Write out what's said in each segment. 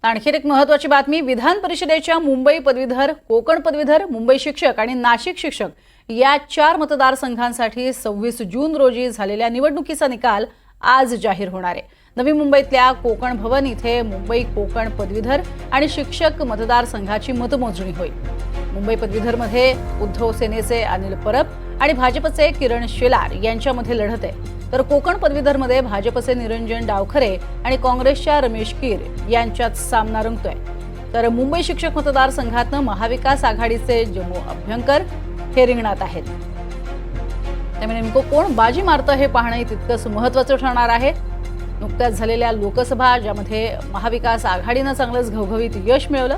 आणखी एक महत्त्वाची बातमी, विधान परिषदेच्या मुंबई पदवीधर, कोकण पदवीधर, मुंबई शिक्षक आणि नाशिक शिक्षक या 4 मतदारसंघांसाठी 26 जून रोजी झालेल्या निवडणुकीचा निकाल आज जाहीर होणार आहे। नवी मुंबईतल्या कोकण भवन इथे मुंबई कोकण पदवीधर आणि शिक्षक मतदारसंघाची मतमोजणी होईल। मुंबई पदवीधरमध्ये उद्धव सेनेचे अनिल परब आणि भाजपचे किरण शेलार यांच्यामध्ये लढत आहे, तर कोकण पदवीधरमध्ये भाजपचे निरंजन डावखरे आणि काँग्रेसच्या रमेश कीर यांच्यात सामना रंगतोय। तर मुंबई शिक्षक मतदारसंघातनं महाविकास आघाडीचे जम्मू अभ्यंकर हे रिंगणात आहेत। त्यामुळे नेमकं कोण बाजी मारतं हे पाहणं तितकंच महत्त्वाचं ठरणार आहे। नुकत्याच झालेल्या लोकसभा ज्यामध्ये महाविकास आघाडीनं चांगलंच घवघवीत यश मिळवलं,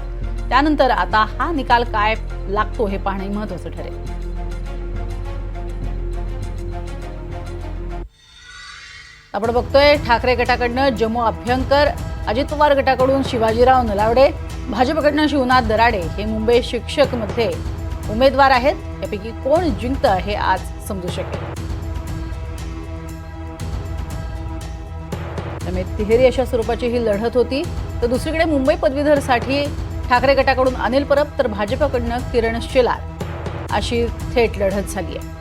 त्यानंतर आता हा निकाल काय लागतो हे पाहणं महत्त्वाचं ठरेल। आपण बघतोय ठाकरे गटाकडनं जम्मू अभ्यंकर, अजित पवार गटाकडून शिवाजीराव नलावडे, भाजपकडनं शिवनाथ दराडे हे मुंबई शिक्षक मध्ये उमेदवार आहेत। यापैकी कोण जिंकतं हे आज समजू शकेल। त्यामुळे तिहेरी अशा स्वरूपाची ही लढत होती। तर दुसरीकडे मुंबई पदवीधरसाठी ठाकरे गटाकडून अनिल परब तर भाजपकडनं किरण शेलार अशी थेट लढत झाली आहे।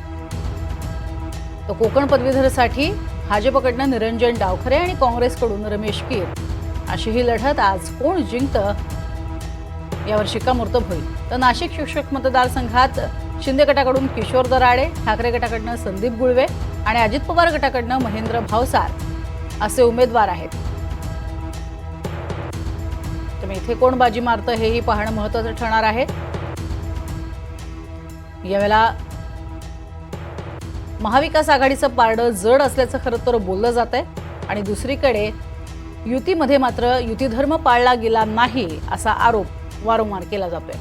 तर कोकण पदवीधरसाठी भाजपकडनं निरंजन डावखरे आणि काँग्रेसकडून रमेश कीर अशी ही लढत। आज कोण जिंकतं यावर शिक्कामोर्तब होईल। तर नाशिक शिक्षक मतदारसंघात शिंदे गटाकडून किशोर दराडे, ठाकरे गटाकडनं संदीप गुळवे आणि अजित पवार गटाकडनं महेंद्र भावसार असे उमेदवार आहेत। त्यामुळे इथे कोण बाजी मारतं हेही पाहणं महत्त्वाचं ठरणार आहे। यावेळेला महाविकास आघाडीचं पारडं जड असल्याचं खरं तर बोललं जात आहे आणि दुसरीकडे युतीमध्ये मात्र युतीधर्म पाळला गेला नाही असा आरोप वारंवार केला जातोय।